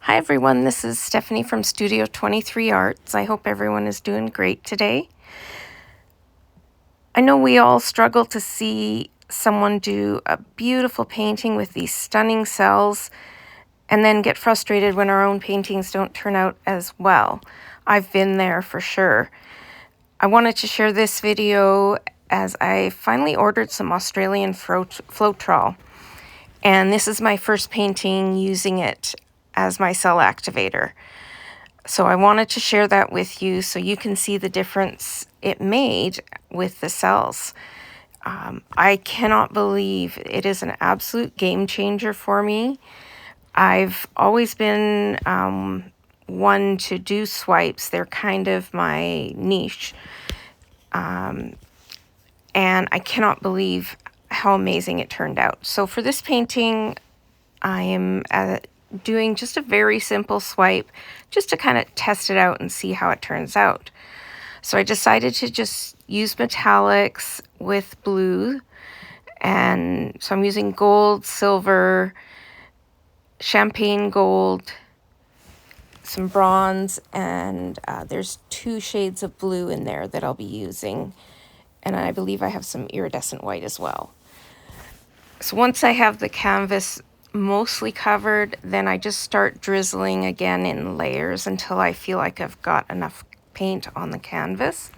Hi everyone, this is Stephanie from Studio 23 Arts. I hope everyone is doing great today. I know we all struggle to see someone do a beautiful painting with these stunning cells and then get frustrated when our own paintings don't turn out as well. I've been there for sure. I wanted to share this video as I finally ordered some Australian Floetrol. And this is my first painting using it as my cell activator. So I wanted to share that with you so you can see the difference it made with the cells. I cannot believe it is an absolute game changer for me. I've always been one to do swipes. They're kind of my niche. And I cannot believe how amazing it turned out. So for this painting, I am doing just a very simple swipe just to kind of test it out and see how it turns out. So I decided to just use metallics with blue, and so I'm using gold, silver, champagne gold, some bronze, and there's 2 shades of blue in there that I'll be using, and I believe I have some iridescent white as well. So once I have the canvas mostly covered, then I just start drizzling again in layers until I feel like I've got enough paint on the canvas.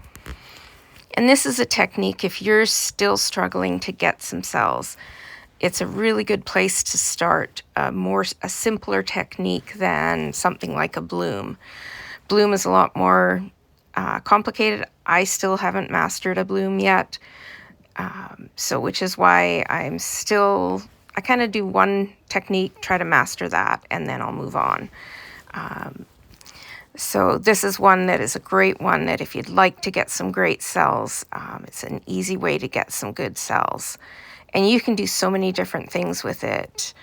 And this is a technique if you're still struggling to get some cells. It's a really good place to start, a simpler technique than something like a bloom. Bloom is a lot more complicated. I still haven't mastered a bloom yet. Which is why I kind of do one technique, try to master that, and then I'll move on. So this is one that is a great one that if you'd like to get some great cells, it's an easy way to get some good cells. And you can do so many different things with it.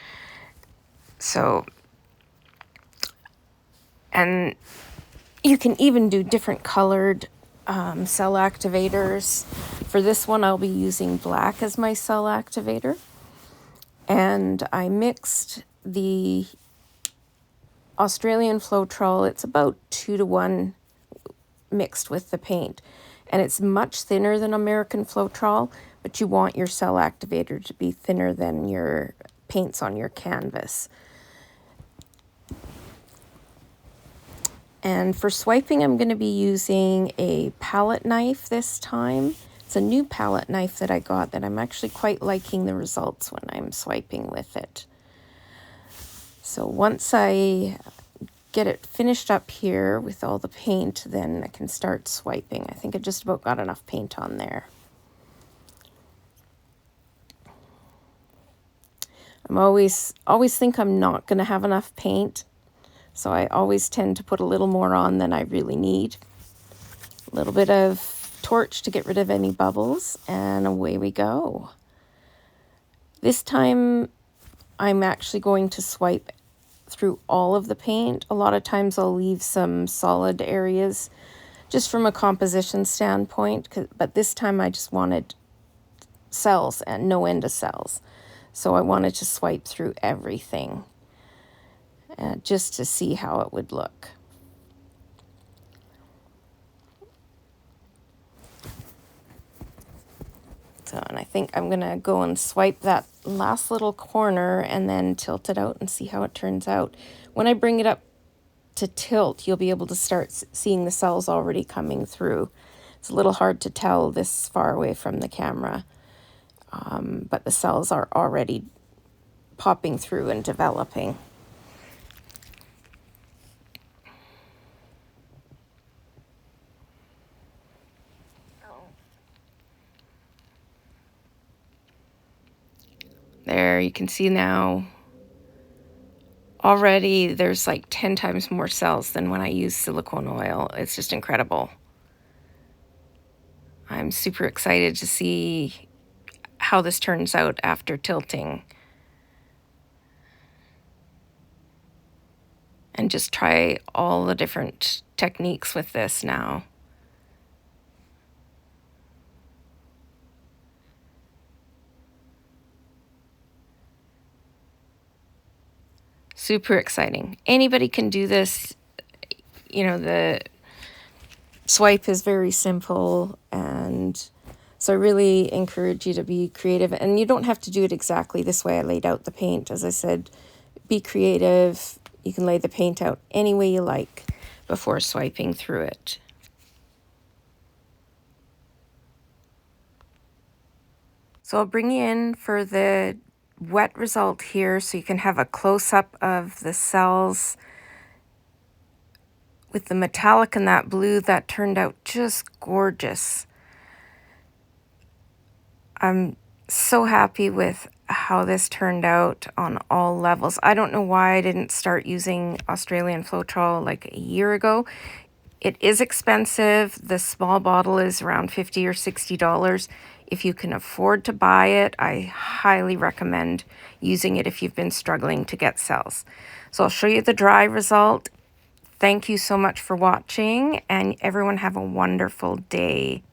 And you can even do different colored cell activators. For this one, I'll be using black as my cell activator. And I mixed the Australian Floetrol. It's about 2-to-1 mixed with the paint. And it's much thinner than American Floetrol, but you want your cell activator to be thinner than your paints on your canvas. And for swiping, I'm going to be using a palette knife this time. It's a new palette knife that I got that I'm actually quite liking the results when I'm swiping with it. So once I get it finished up here with all the paint, then I can start swiping. I think I just about got enough paint on there. I'm always think I'm not going to have enough paint, so I always tend to put a little more on than I really need. A little bit of torch to get rid of any bubbles, and away we go. This time I'm actually going to swipe through all of the paint. A lot of times I'll leave some solid areas just from a composition standpoint, but this time I just wanted cells and no end of cells. So I wanted to swipe through everything just to see how it would look. So, and I think I'm going to go and swipe that last little corner and then tilt it out and see how it turns out. When I bring it up to tilt, you'll be able to start seeing the cells already coming through. It's a little hard to tell this far away from the camera, but the cells are already popping through and developing. There, you can see now already there's like 10 times more cells than when I use silicone oil. It's just incredible. I'm super excited to see how this turns out after tilting. And just try all the different techniques with this now. super exciting. Anybody can do this. You know, the swipe is very simple, and so I really encourage you to be creative. And you don't have to do it exactly this way I laid out the paint. As I said, be creative. You can lay the paint out any way you like before swiping through it. So I'll bring you in for the wet result here so you can have a close-up of the cells. With the metallic and that blue, that turned out just gorgeous. I'm so happy with how this turned out on all levels. I don't know why I didn't start using Australian Floetrol like a year ago. It is expensive. The small bottle is around $50 or $60. If you can afford to buy it, I highly recommend using it if you've been struggling to get cells. So I'll show you the dry result. Thank you so much for watching, and everyone have a wonderful day.